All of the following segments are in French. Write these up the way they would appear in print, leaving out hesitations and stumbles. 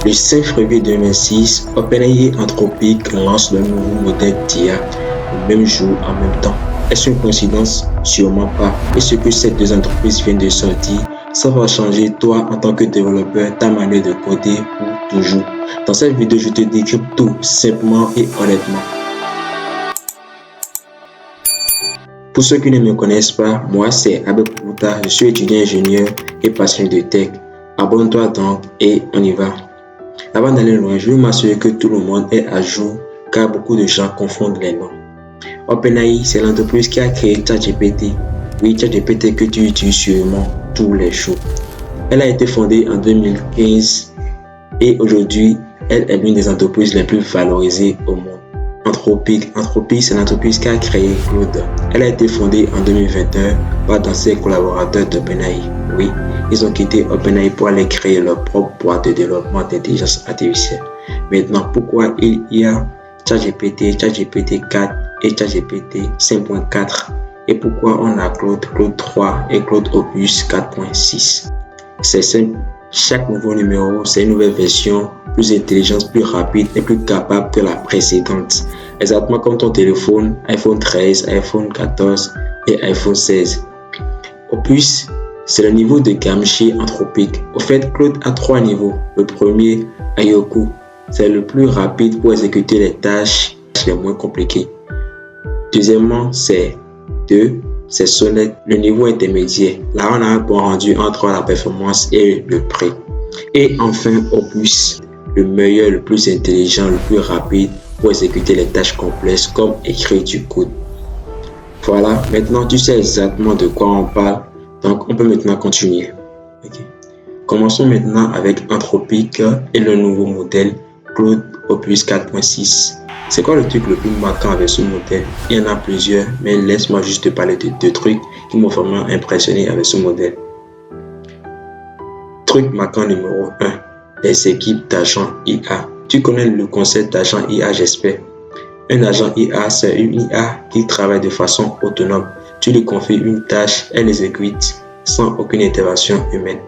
Le 5 février 2026, OpenAI et Anthropic lancent le nouveau modèle d'IA le même jour, en même temps. Est-ce une coïncidence? Sûrement pas. Et ce que ces deux entreprises viennent de sortir, ça va changer toi en tant que développeur, ta manière de coder pour toujours. Dans cette vidéo, je te décrypte tout simplement et honnêtement. Pour ceux qui ne me connaissent pas, moi c'est Abel Pouta, je suis étudiant ingénieur et passionné de tech. Abonne-toi donc et on y va. Avant d'aller loin, je veux m'assurer que tout le monde est à jour car beaucoup de gens confondent les noms. OpenAI, c'est l'entreprise qui a créé ChatGPT. Oui, ChatGPT que tu utilises sûrement tous les jours. Elle a été fondée en 2015 et aujourd'hui, elle est l'une des entreprises les plus valorisées au monde. Anthropic, c'est l'entreprise qui a créé Claude. Elle a été fondée en 2021 par d'anciens collaborateurs d'OpenAI. Oui, ils ont quitté OpenAI pour aller créer leur propre boîte de développement d'intelligence artificielle. Maintenant, pourquoi il y a ChatGPT, ChatGPT 4 et ChatGPT 5.4 et pourquoi on a Claude 3 et Claude Opus 4.6? C'est simple, chaque nouveau numéro, c'est une nouvelle version plus intelligente, plus rapide et plus capable que la précédente. Exactement comme ton téléphone, iPhone 13, iPhone 14 et iPhone 16. Opus, c'est le niveau de gamme chez Anthropic. Au fait, Claude a 3 niveaux. Le premier, Ayoku, c'est le plus rapide pour exécuter les tâches les moins compliquées. Deuxièmement, c'est Sonnet, le niveau intermédiaire. Là, on a un bon rendu entre la performance et le prix. Et enfin, Opus, le meilleur, le plus intelligent, le plus rapide pour exécuter les tâches complexes comme écrire du code. Voilà, maintenant tu sais exactement de quoi on parle, donc on peut maintenant continuer. Okay. Commençons maintenant avec Anthropic et le nouveau modèle Claude Opus 4.6. C'est quoi le truc le plus marquant avec ce modèle? Il y en a plusieurs, mais laisse-moi juste te parler de 2 trucs qui m'ont vraiment impressionné avec ce modèle. Truc marquant numéro 1, les équipes d'agents IA. Tu connais le concept d'agent IA, j'espère. Un agent IA, c'est une IA qui travaille de façon autonome. Tu lui confies une tâche, elle l'exécute sans aucune intervention humaine.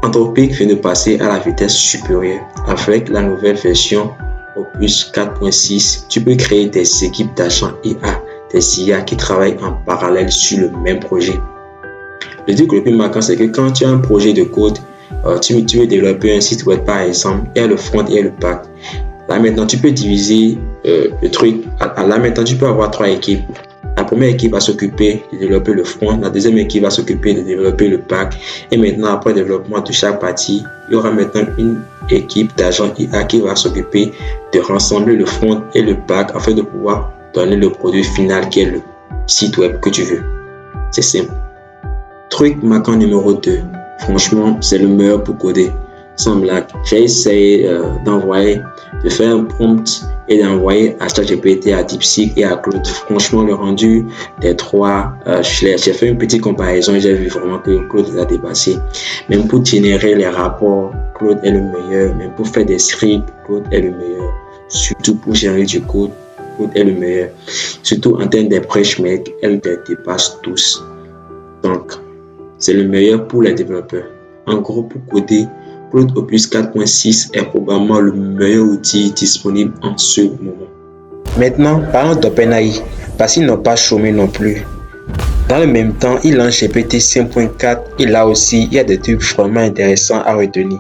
Anthropic vient de passer à la vitesse supérieure. Avec la nouvelle version Opus 4.6, tu peux créer des équipes d'agents IA, des IA qui travaillent en parallèle sur le même projet. Le truc le plus marquant, c'est que quand tu as un projet de code, tu veux développer un site web par exemple, il y a le front et le back. Là maintenant, tu peux diviser le truc. Là maintenant, tu peux avoir 3 équipes. La première équipe va s'occuper de développer le front, la deuxième équipe va s'occuper de développer le back. Et maintenant, après le développement de chaque partie, il y aura maintenant une équipe d'agents IA qui va s'occuper de rassembler le front et le back afin de pouvoir donner le produit final qui est le site web que tu veux. C'est simple. Truc marquant numéro 2. Franchement, c'est le meilleur pour coder. Sans blague. J'ai essayé de faire un prompt et d'envoyer à ChatGPT, à DeepSeek et à Claude. Franchement, le rendu des 3, j'ai fait une petite comparaison et j'ai vu vraiment que Claude les a dépassés. Même pour générer les rapports, Claude est le meilleur. Même pour faire des scripts, Claude est le meilleur. Surtout pour générer du code, Claude est le meilleur. Surtout en termes de benchmark, elle les dépasse tous. Donc, c'est le meilleur pour les développeurs. En gros, pour coder, Claude Opus 4.6 est probablement le meilleur outil disponible en ce moment. Maintenant, parlons d'OpenAI, parce qu'ils n'ont pas chômé non plus. Dans le même temps, ils lancent GPT 5.4 et là aussi, il y a des trucs vraiment intéressants à retenir.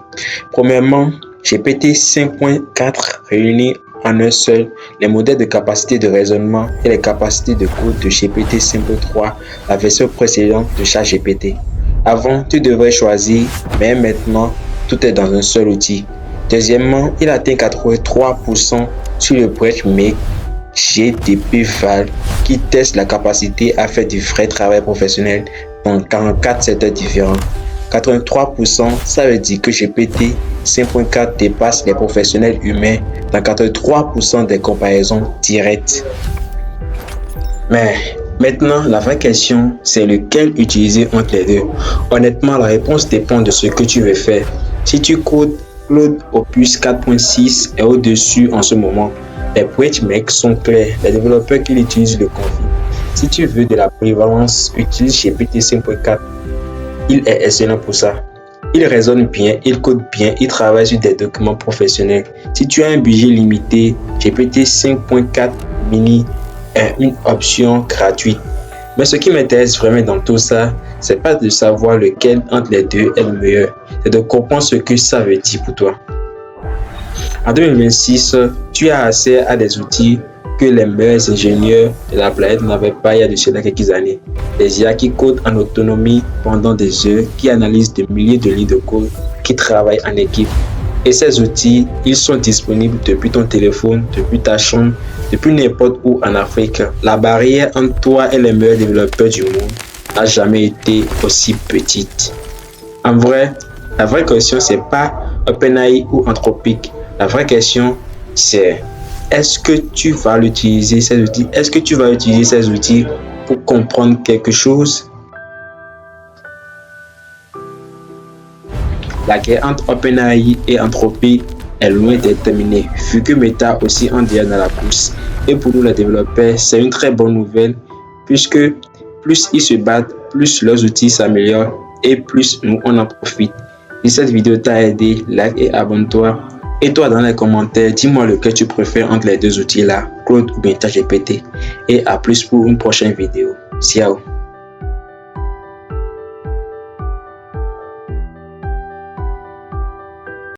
Premièrement, GPT 5.4 réunit en un seul les modèles de capacité de raisonnement et les capacités de code de GPT 5.3, la version précédente de ChatGPT. Avant, tu devrais choisir, mais maintenant, tout est dans un seul outil. Deuxièmement, il atteint 83% sur le benchmark GDP-Val qui teste la capacité à faire du vrai travail professionnel dans 44 secteurs différents. 83%, ça veut dire que GPT 5.4 dépasse les professionnels humains dans 83% des comparaisons directes. Mais maintenant, la vraie question, c'est lequel utiliser entre les deux. Honnêtement, la réponse dépend de ce que tu veux faire. Si tu codes Claude Opus 4.6 est au-dessus en ce moment, les benchmarks sont clairs, les développeurs qui l'utilisent le confient. Si tu veux de la polyvalence, utilise GPT 5.4. Il est excellent pour ça. Il raisonne bien, il code bien, il travaille sur des documents professionnels. Si tu as un budget limité, GPT 5.4 mini est une option gratuite. Mais ce qui m'intéresse vraiment dans tout ça, c'est pas de savoir lequel entre les deux est le meilleur, c'est de comprendre ce que ça veut dire pour toi. En 2026, tu as accès à des outils que les meilleurs ingénieurs de la planète n'avaient pas il y a de cela quelques années. Des IA qui codent en autonomie pendant des heures, qui analysent des milliers de lignes de code, qui travaillent en équipe. Et ces outils, ils sont disponibles depuis ton téléphone, depuis ta chambre, depuis n'importe où en Afrique. La barrière entre toi et les meilleurs développeurs du monde n'a jamais été aussi petite. En vrai, la vraie question, c'est pas OpenAI ou Anthropic. La vraie question, c'est est-ce que tu vas l'utiliser ces outils? Est-ce que tu vas utiliser ces outils pour comprendre quelque chose? La guerre entre OpenAI et Anthropic est loin d'être terminée, vu que Meta aussi en devient dans la course. Et pour nous les développeurs, c'est une très bonne nouvelle, puisque plus ils se battent, plus leurs outils s'améliorent et plus nous on en profite. Si cette vidéo t'a aidé, like et abonne-toi. Et toi dans les commentaires, dis-moi lequel tu préfères entre les deux outils là, Claude ou bien ChatGPT. Et à plus pour une prochaine vidéo. Ciao.